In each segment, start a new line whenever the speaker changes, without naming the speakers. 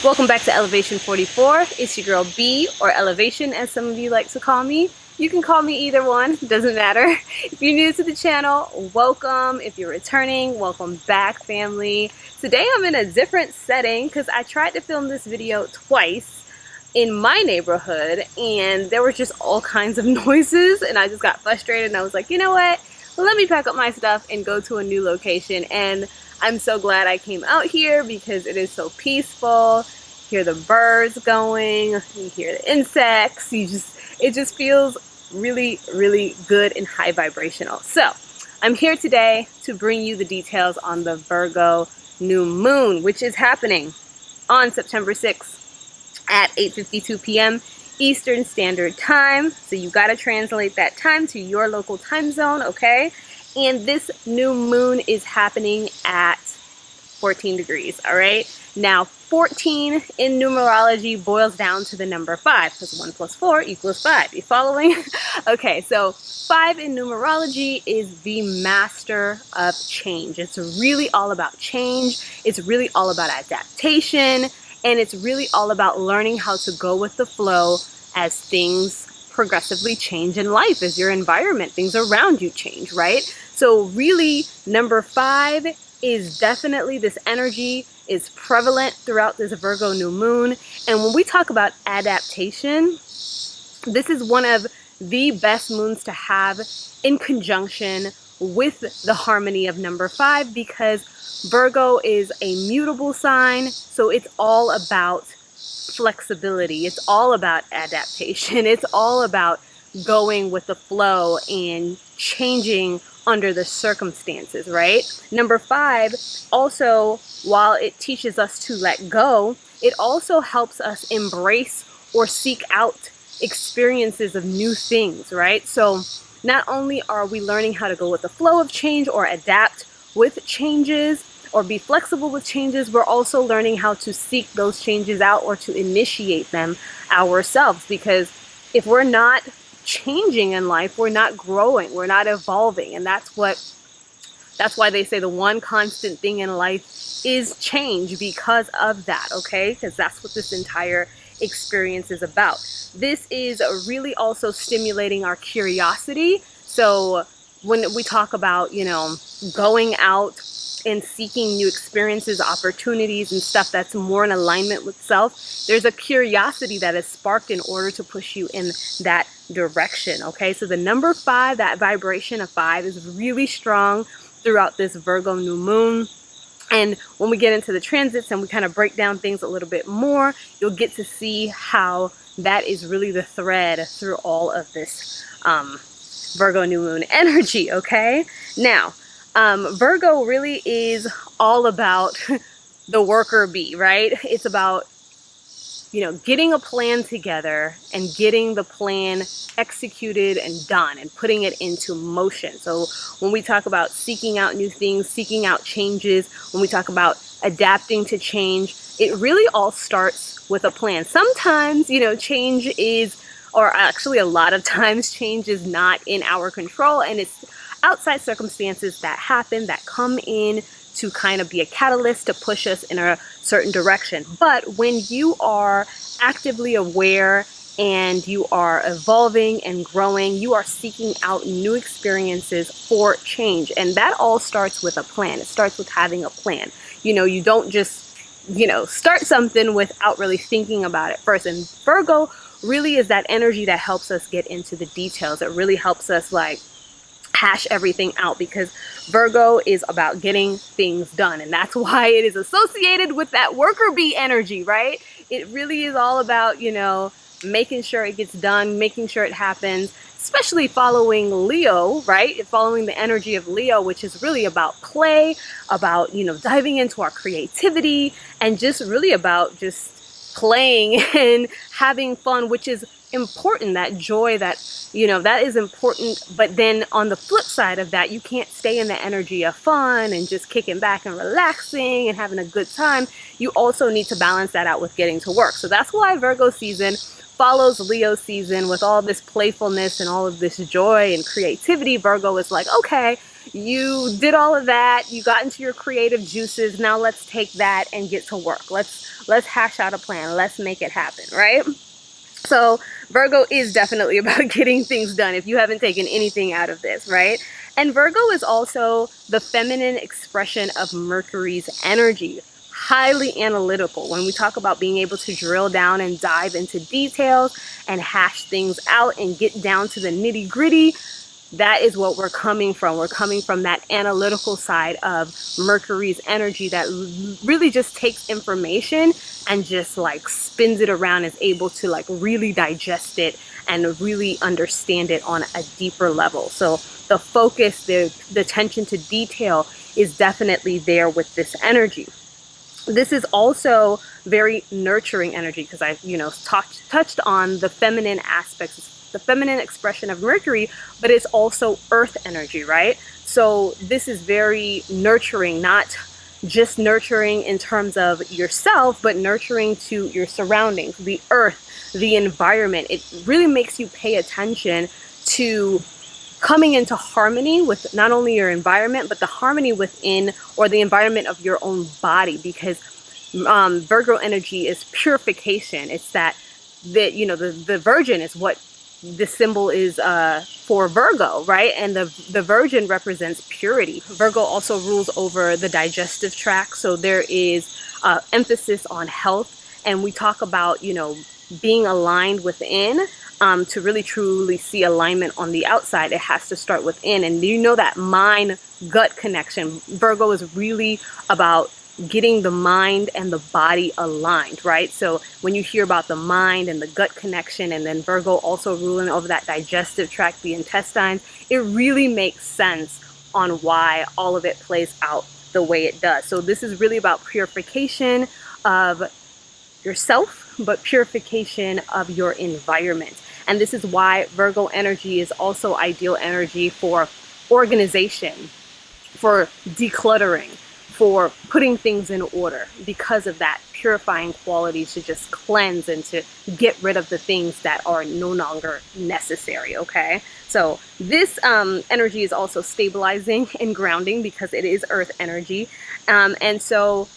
Welcome back to Elevation 44. It's your girl B, or Elevation as some of you like to call me. You can call me either one, doesn't matter. If you're new to the channel, welcome. If you're returning, welcome back, family. Today I'm in a different setting because I tried to film this video twice in my neighborhood and there were just all kinds of noises and I just got frustrated and I was like, you know what? Let me pack up my stuff and go to a new location. And I'm so glad I came out here because it is so peaceful. You hear the birds going, you hear the insects, it just feels really, really good and high vibrational. So I'm here today to bring you the details on the Virgo new moon, which is happening on September 6th at 8:52 p.m. Eastern Standard Time. So you got to translate that time to your local time zone, okay? And this new moon is happening at 14 degrees, all right? Now, 14 in numerology boils down to the number 5, because 1 plus 4 equals 5. You following? Okay, so 5 in numerology is the master of change. It's really all about change. It's really all about adaptation. And it's really all about learning how to go with the flow as things progressively change in life, as your environment, things around you change, right? So really, number 5 is definitely, this energy is prevalent throughout this Virgo new moon. And when we talk about adaptation, this is one of the best moons to have in conjunction with the harmony of number 5, because Virgo is a mutable sign, so it's all about flexibility. It's all about adaptation. It's all about going with the flow and changing under the circumstances, right? Number 5 also, while it teaches us to let go, it also helps us embrace or seek out experiences of new things, right? So not only are we learning how to go with the flow of change or adapt with changes or be flexible with changes, we're also learning how to seek those changes out or to initiate them ourselves. Because if we're not changing in life, we're not growing, we're not evolving. And that's why they say the one constant thing in life is change, because of that, okay? Because that's what this entire experience is about. This is really also stimulating our curiosity. So when we talk about, going out and seeking new experiences, opportunities, and stuff that's more in alignment with self, there's a curiosity that is sparked in order to push you in that direction, okay? So the number 5, that vibration of 5, is really strong throughout this Virgo new moon. And when we get into the transits and we kind of break down things a little bit more, you'll get to see how that is really the thread through all of this Virgo new moon energy, okay? Now, Virgo really is all about the worker bee, right? It's about, getting a plan together and getting the plan executed and done and putting it into motion. So when we talk about seeking out new things, seeking out changes, when we talk about adapting to change, it really all starts with a plan. Sometimes, change is, or actually a lot of times, change is not in our control, and it's outside circumstances that happen, that come in to kind of be a catalyst to push us in a certain direction. But when you are actively aware and you are evolving and growing, you are seeking out new experiences for change. And that all starts with a plan. It starts with having a plan. You don't just, start something without really thinking about it first. And Virgo really is that energy that helps us get into the details. It really helps us hash everything out, because Virgo is about getting things done, and that's why it is associated with that worker bee energy, right? It really is all about, making sure it gets done, making sure it happens, especially following Leo, right? Following the energy of Leo, which is really about play, about, diving into our creativity, and just really about just playing and having fun, which is important. That joy, that that is important. But then on the flip side of that, you can't stay in the energy of fun and just kicking back and relaxing and having a good time. You also need to balance that out with getting to work. So that's why Virgo season follows Leo season with all this playfulness and all of this joy and creativity. Virgo is like, okay, You did all of that, you got into your creative juices. Now let's take that and get to work. Let's hash out a plan. Let's make it happen, right? So Virgo is definitely about getting things done if you haven't taken anything out of this, right? And Virgo is also the feminine expression of Mercury's energy. Highly analytical. When we talk about being able to drill down and dive into details and hash things out and get down to the nitty-gritty, that is what we're coming from. We're coming from that analytical side of Mercury's energy that really just takes information and just like spins it around, is able to like really digest it and really understand it on a deeper level. So the focus, the attention to detail is definitely there with this energy. This is also very nurturing energy because I, touched on the feminine aspects, the feminine expression of Mercury, but it's also earth energy, right? So this is very nurturing, not just nurturing in terms of yourself, but nurturing to your surroundings, the earth, the environment. It really makes you pay attention to coming into harmony with not only your environment, but the harmony within or the environment of your own body, because Virgo energy is purification. It's that the virgin is what the symbol is for Virgo, right? And the virgin represents purity. Virgo also rules over the digestive tract, so there is emphasis on health, and we talk about being aligned within. To really truly see alignment on the outside, it has to start within. And that mind-gut connection. Virgo is really about getting the mind and the body aligned, right? So when you hear about the mind and the gut connection, and then Virgo also ruling over that digestive tract, the intestines, it really makes sense on why all of it plays out the way it does. So this is really about purification of yourself, but purification of your environment. And this is why Virgo energy is also ideal energy for organization, for decluttering, for putting things in order, because of that purifying quality, to just cleanse and to get rid of the things that are no longer necessary, okay? So this energy is also stabilizing and grounding because it is earth energy. And so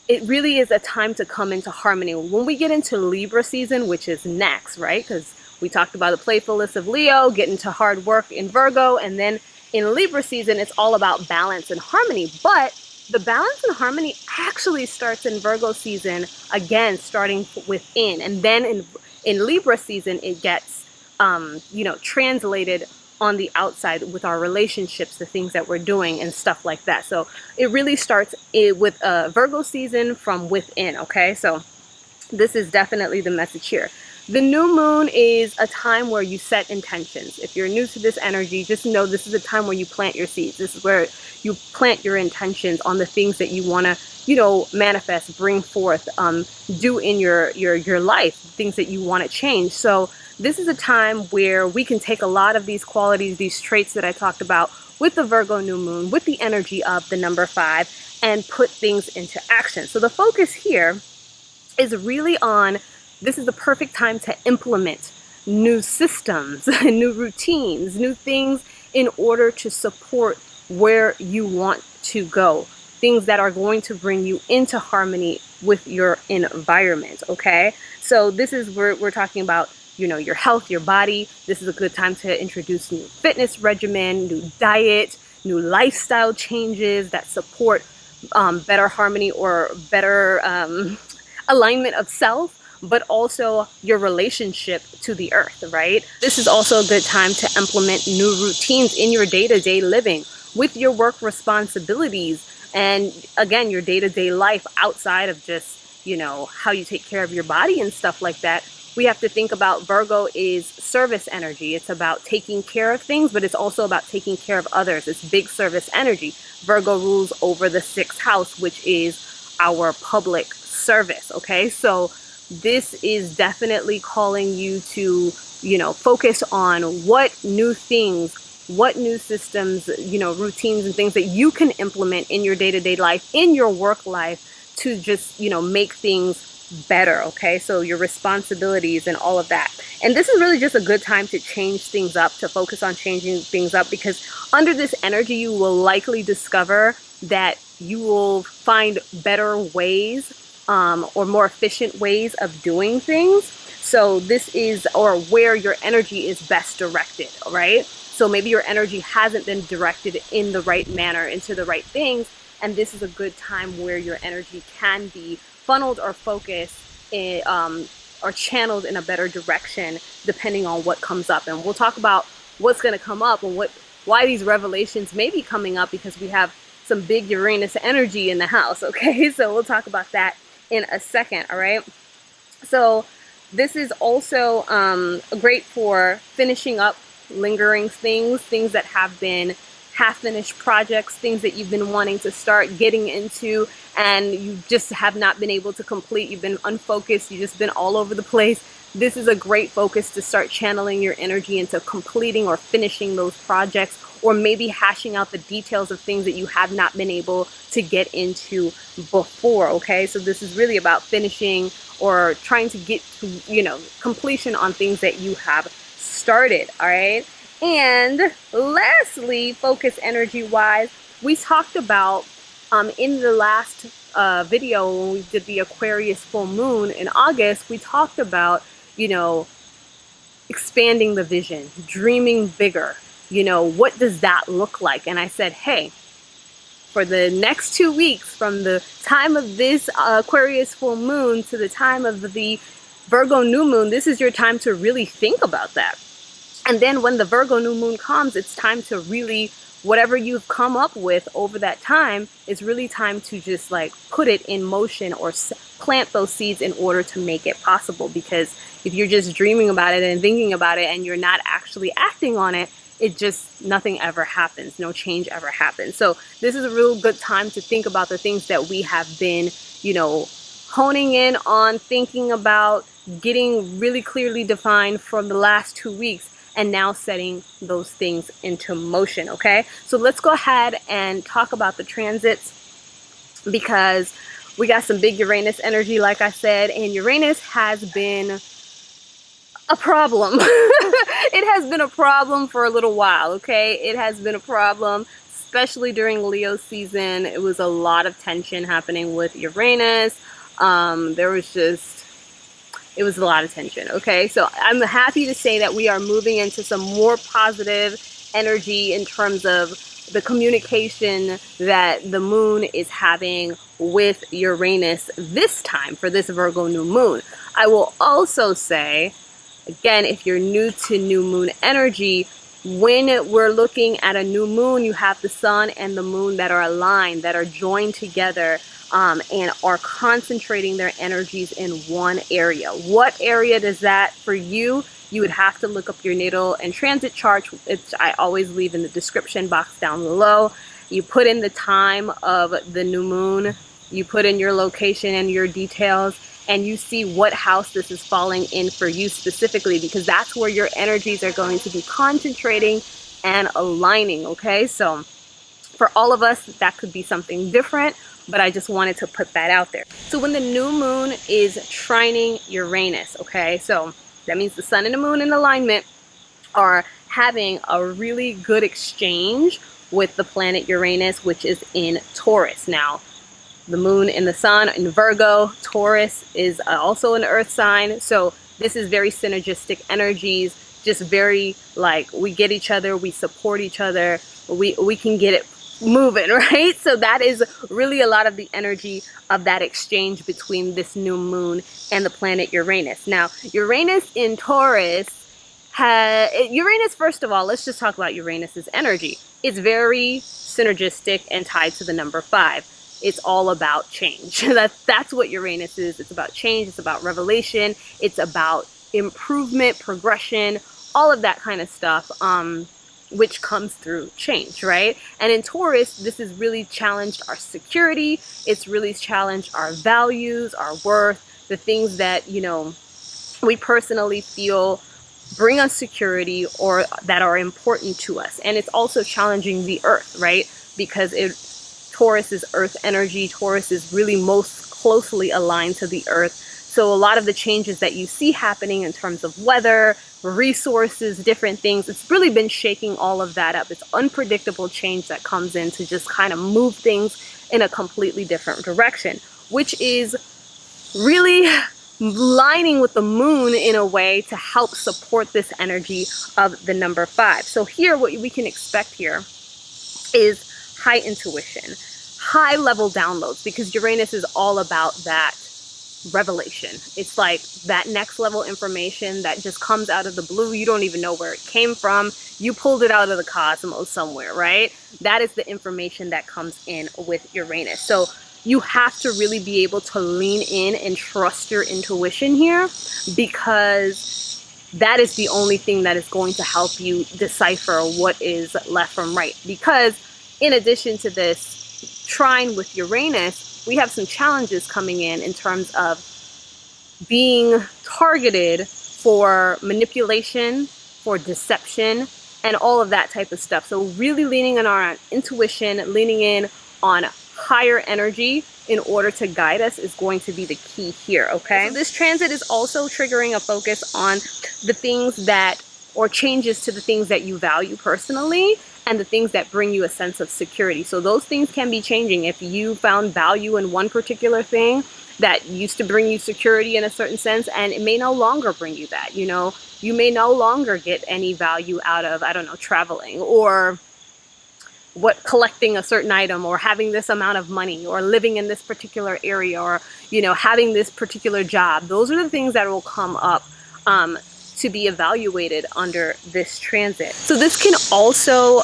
it really is a time to come into harmony. When we get into Libra season, which is next, right? Because we talked about the playfulness of Leo, getting to hard work in Virgo, and then in Libra season, it's all about balance and harmony. But the balance and harmony actually starts in Virgo season, again, starting within. And then in Libra season, it gets, translated on the outside with our relationships, the things that we're doing and stuff like that. So it really starts with Virgo season from within, okay? So this is definitely the message here. The new moon is a time where you set intentions. If you're new to this energy, just know this is a time where you plant your seeds. This is where you plant your intentions on the things that you want to, manifest, bring forth, do in your life, things that you want to change. So this is a time where we can take a lot of these qualities, these traits that I talked about with the Virgo new moon, with the energy of the number 5, and put things into action. So the focus here is really on, this is the perfect time to implement new systems, new routines, new things in order to support where you want to go. Things that are going to bring you into harmony with your environment, okay? So this is where we're talking about, your health, your body. This is a good time to introduce new fitness regimen, new diet, new lifestyle changes that support better harmony or better alignment of self, but also your relationship to the earth, right? This is also a good time to implement new routines in your day-to-day living with your work responsibilities, and again, your day-to-day life outside of just, how you take care of your body and stuff like that. We have to think about Virgo is service energy. It's about taking care of things, but it's also about taking care of others. It's big service energy. Virgo rules over the 6th house, which is our public service, okay? So this is definitely calling you to, focus on what new things, what new systems, routines and things that you can implement in your day-to-day life, in your work life, to just, make things better, okay? So your responsibilities and all of that. And this is really just a good time to change things up, to focus on changing things up, because under this energy, you will likely discover that you will find better ways or more efficient ways of doing things. So this is, or where your energy is best directed, right? So maybe your energy hasn't been directed in the right manner into the right things, and this is a good time where your energy can be funneled or focused in, or channeled in a better direction, depending on what comes up. And we'll talk about what's going to come up and why these revelations may be coming up, because we have some big Uranus energy in the house, okay? So we'll talk about that in a second, all right? So this is also great for finishing up lingering things that have been half-finished projects, things that you've been wanting to start getting into and you just have not been able to complete. You've been unfocused, you've just been all over the place. This is a great focus to start channeling your energy into completing or finishing those projects, or maybe hashing out the details of things that you have not been able to get into before, okay? So this is really about finishing or trying to get to, completion on things that you have started, all right? And lastly, focus energy-wise, we talked about in the last video when we did the Aquarius full moon in August, we talked about, expanding the vision, dreaming bigger. What does that look like? And I said, hey, for the next 2 weeks, from the time of this Aquarius full moon to the time of the Virgo new moon, this is your time to really think about that. And then when the Virgo new moon comes, it's time to really, whatever you've come up with over that time, it's really time to just like put it in motion or plant those seeds in order to make it possible. Because if you're just dreaming about it and thinking about it and you're not actually acting on it, it just, nothing ever happens. No change ever happens. So this is a real good time to think about the things that we have been, honing in on, thinking about, getting really clearly defined from the last 2 weeks, and now setting those things into motion, okay? So let's go ahead and talk about the transits, because we got some big Uranus energy, like I said, and Uranus has been a problem. It has been a problem for a little while, okay? It has been a problem, especially during Leo season. It was a lot of tension happening with Uranus. It was a lot of tension, okay? So I'm happy to say that we are moving into some more positive energy in terms of the communication that the moon is having with Uranus this time for this Virgo new moon. I will also say, again, if you're new to new moon energy, when we're looking at a new moon, you have the sun and the moon that are aligned, that are joined together, and are concentrating their energies in one area. What area does that for you? You would have to look up your natal and transit chart, which I always leave in the description box down below. You put in the time of the new moon, you put in your location and your details, and you see what house this is falling in for you specifically, because that's where your energies are going to be concentrating and aligning, okay? So for all of us, that could be something different, but I just wanted to put that out there. So when the new moon is trining Uranus, okay, so that means the sun and the moon in alignment are having a really good exchange with the planet Uranus, which is in Taurus. Now, the moon and the sun in Virgo, Taurus is also an earth sign. So this is very synergistic energies, just very like we get each other, we support each other, we can get it moving, right? So that is really a lot of the energy of that exchange between this new moon and the planet Uranus. Now, Uranus in Taurus Uranus, first of all, let's just talk about Uranus's energy. It's very synergistic and tied to the number 5. It's all about change. That's what Uranus is. It's about change. It's about revelation. It's about improvement, progression, all of that kind of stuff, which comes through change, right? And in Taurus, this has really challenged our security. It's really challenged our values, our worth, the things that, we personally feel bring us security or that are important to us. And it's also challenging the earth, right? Because Taurus is earth energy. Taurus is really most closely aligned to the earth. So a lot of the changes that you see happening in terms of weather, resources, different things, it's really been shaking all of that up. It's unpredictable change that comes in to just kind of move things in a completely different direction, which is really lining with the moon in a way to help support this energy of the number 5. So here, what we can expect here is high intuition, high level downloads, because Uranus is all about that revelation. It's like that next level information that just comes out of the blue. You don't even know where it came from. You pulled it out of the cosmos somewhere, right? That is the information that comes in with Uranus. So you have to really be able to lean in and trust your intuition here, because that is the only thing that is going to help you decipher what is left from right. Because in addition to this trine with Uranus, we have some challenges coming in terms of being targeted for manipulation, for deception, and all of that type of stuff. So really leaning on our intuition, leaning in on higher energy in order to guide us is going to be the key here, okay? So this transit is also triggering a focus on the things that, or changes to the things that you value personally, and the things that bring you a sense of security. So those things can be changing. If you found value in one particular thing that used to bring you security in a certain sense, and it may no longer bring you that, you know, you may no longer get any value out of, I don't know, traveling, or collecting a certain item, or having this amount of money, or living in this particular area, or, you know, having this particular job. Those are the things that will come up to be evaluated under this transit. So this can also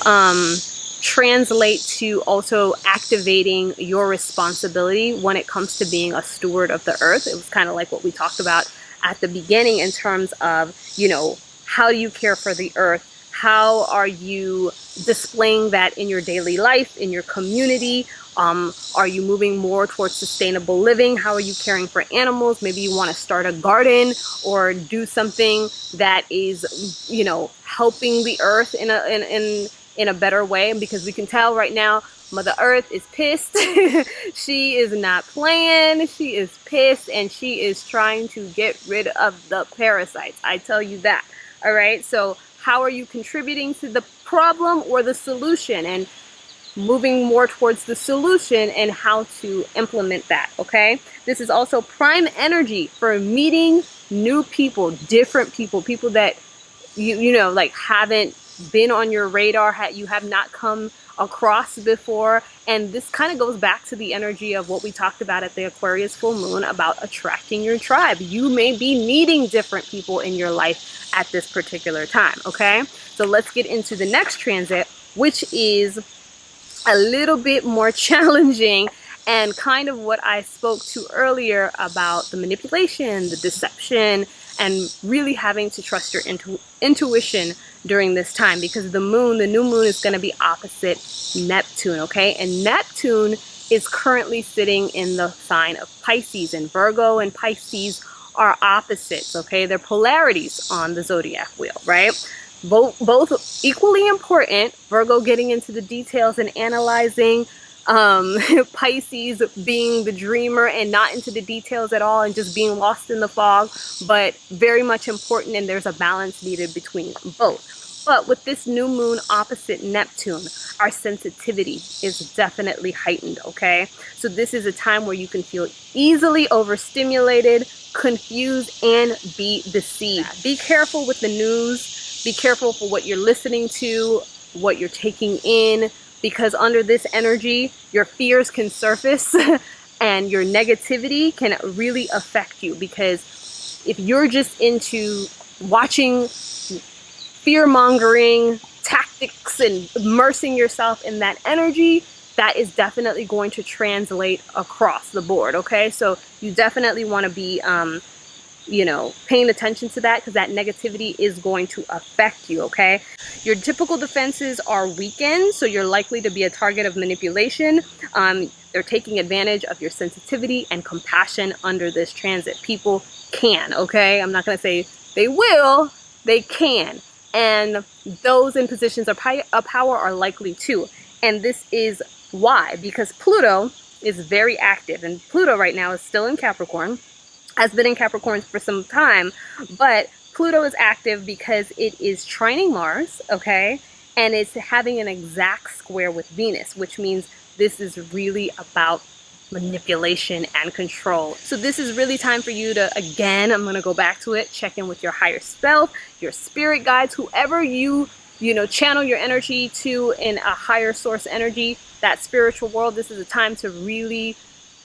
translate to also activating your responsibility when it comes to being a steward of the earth. It was kind of like what we talked about at the beginning in terms of, you know, how do you care for the earth? How are you displaying that in your daily life, in your community? Are you moving more towards sustainable living? How are you caring for animals? Maybe you want to start a garden or do something that is, you know, helping the earth in a better way. Because we can tell right now, Mother Earth is pissed. She is not playing. She is pissed, and she is trying to get rid of the parasites. I tell you that. All right. So how are you contributing to the problem or the solution, and moving more towards the solution and how to implement that, okay? This is also prime energy for meeting new people, different people, people that you know, like haven't been on your radar, you have not come across before. And this kind of goes back to the energy of what we talked about at the Aquarius full moon about attracting your tribe. You may be needing different people in your life at this particular time, okay? So let's get into the next transit, which is a little bit more challenging, and kind of what I spoke to earlier about the manipulation, the deception, and really having to trust your intuition during this time, because the new moon is going to be opposite Neptune, okay? And Neptune is currently sitting in the sign of Pisces, and Virgo and Pisces are opposites, okay? They're polarities on the zodiac wheel, right? Both equally important. Virgo getting into the details and analyzing, Pisces being the dreamer and not into the details at all and just being lost in the fog, but very much important, and there's a balance needed between both. But with this new moon opposite Neptune, our sensitivity is definitely heightened, okay? So this is a time where you can feel easily overstimulated, confused, and be deceived. Be careful with the news. Be careful for what you're listening to, what you're taking in, because under this energy, your fears can surface and your negativity can really affect you. Because if you're just into watching fear-mongering tactics and immersing yourself in that energy, that is definitely going to translate across the board, okay? So you definitely want to be you know, paying attention to that, because that negativity is going to affect you, okay? Your typical defenses are weakened, so you're likely to be a target of manipulation. They're taking advantage of your sensitivity and compassion under this transit. People can, okay? I'm not going to say they will, they can. And those in positions of power are likely to. And this is why, because Pluto is very active, and Pluto right now is still in Capricorn. has been in Capricorn for some time, but Pluto is active because it is trining Mars, okay? And it's having an exact square with Venus, which means this is really about manipulation and control. So this is really time for you to, again, I'm going to go back to it, check in with your higher self, your spirit guides, whoever you channel your energy to in a higher source energy, that spiritual world. This is a time to really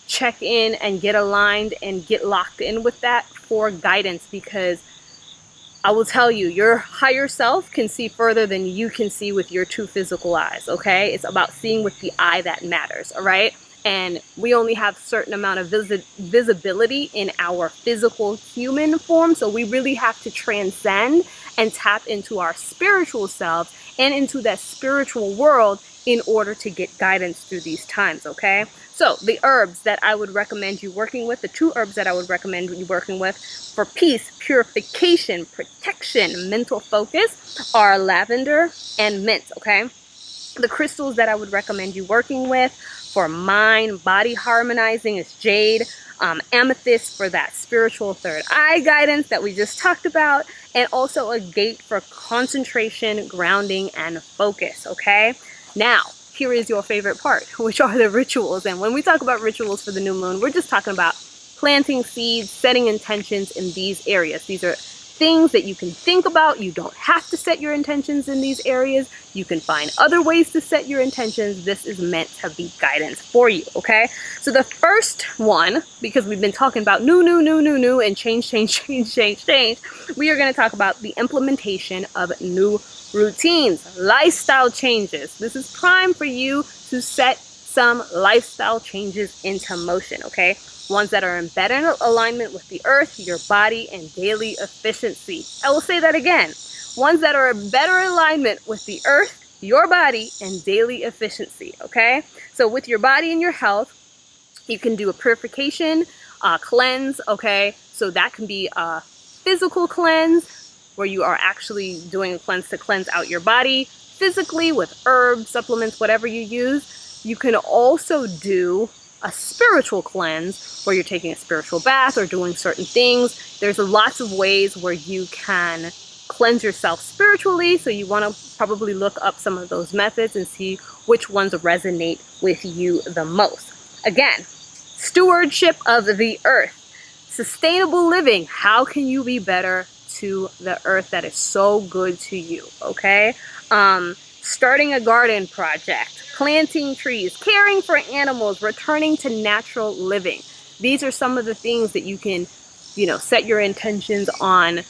check in and get aligned and get locked in with that for guidance, because I will tell you, your higher self can see further than you can see with your two physical eyes, okay? It's about seeing with the eye that matters, all right? And we only have a certain amount of visibility in our physical human form, so we really have to transcend and tap into our spiritual selves and into that spiritual world in order to get guidance through these times, okay? So the herbs that I would recommend you working with, the 2 herbs that I would recommend you working with for peace, purification, protection, mental focus are lavender and mint, okay? The crystals that I would recommend you working with for mind, body harmonizing is jade, amethyst for that spiritual third eye guidance that we just talked about, and also a gate for concentration, grounding, and focus, okay? Now, here is your favorite part, which are the rituals. And when we talk about rituals for the new moon, we're just talking about planting seeds, setting intentions in these areas. These are things that you can think about. You don't have to set your intentions in these areas. You can find other ways to set your intentions. This is meant to be guidance for you, okay? So the first one, because we've been talking about new, and change, we are going to talk about the implementation of new routines, lifestyle changes. This is prime for you to set some lifestyle changes into motion, okay? Ones that are in better alignment with the earth, your body, and daily efficiency. I will say that again. Ones that are in better alignment with the earth, your body, and daily efficiency, okay? So with your body and your health, you can do a purification, cleanse, okay? So that can be a physical cleanse, where you are actually doing a cleanse to cleanse out your body physically with herbs, supplements, whatever you use. You can also do a spiritual cleanse where you're taking a spiritual bath or doing certain things. There's lots of ways where you can cleanse yourself spiritually, so you want to probably look up some of those methods and see which ones resonate with you the most. Again, stewardship of the earth, sustainable living. How can you be better to the earth that is so good to you, okay? Starting a garden project, planting trees, caring for animals, returning to natural living. These are some of the things that you can, set your intentions on,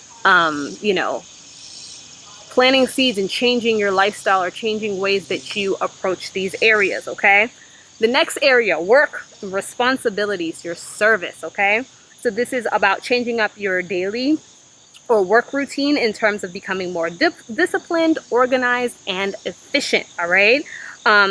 planting seeds and changing your lifestyle or changing ways that you approach these areas, okay? The next area, work, responsibilities, your service, okay? So this is about changing up your daily or work routine in terms of becoming more disciplined, organized, and efficient, all right?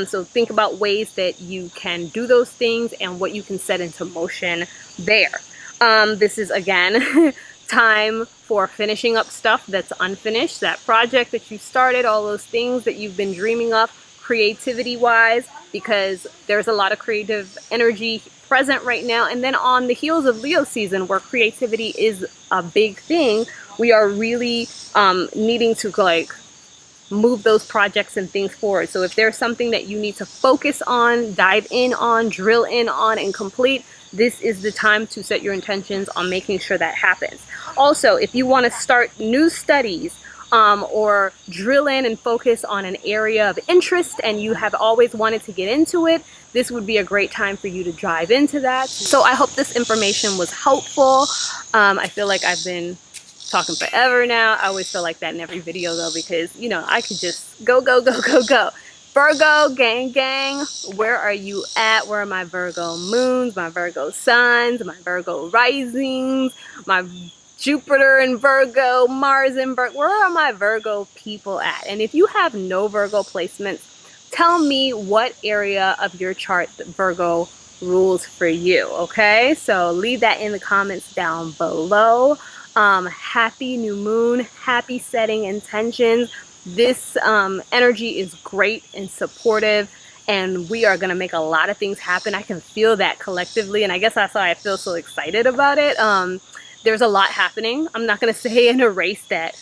So think about ways that you can do those things and what you can set into motion there. This is, again, time for finishing up stuff that's unfinished, that project that you started, all those things that you've been dreaming of creativity-wise, because there's a lot of creative energy present right now. And then on the heels of Leo season, where creativity is a big thing, we are really needing to move those projects and things forward. So if there's something that you need to focus on, dive in on, drill in on, and complete, this is the time to set your intentions on making sure that happens. Also, if you want to start new studies or drill in and focus on an area of interest and you have always wanted to get into it, this would be a great time for you to dive into that. So I hope this information was helpful. I feel like I've been talking forever now. I always feel like that in every video though, because I could just go. Virgo, gang, where are you at? Where are my Virgo moons, my Virgo suns, my Virgo risings, my Jupiter in Virgo, Mars in Virgo? Where are my Virgo people at? And if you have no Virgo placements, tell me what area of your chart that Virgo rules for you, okay? So leave that in the comments down below. Happy new moon, happy setting intentions. This energy is great and supportive and we are gonna make a lot of things happen. I can feel that collectively, and I guess that's why I feel so excited about it. There's a lot happening. I'm not gonna say and erase that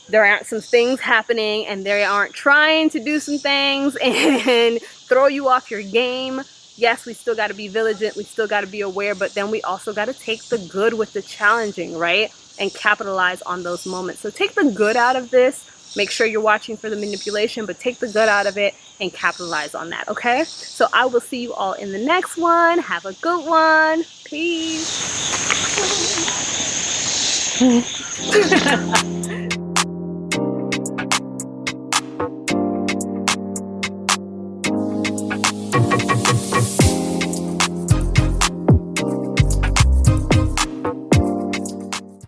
there aren't some things happening and they aren't trying to do some things and throw you off your game. Yes, we still got to be vigilant, we still got to be aware, but then we also got to take the good with the challenging, right? And capitalize on those moments. So take the good out of this. Make sure you're watching for the manipulation, but take the good out of it and capitalize on that, okay? So I will see you all in the next one. Have a good one. Peace.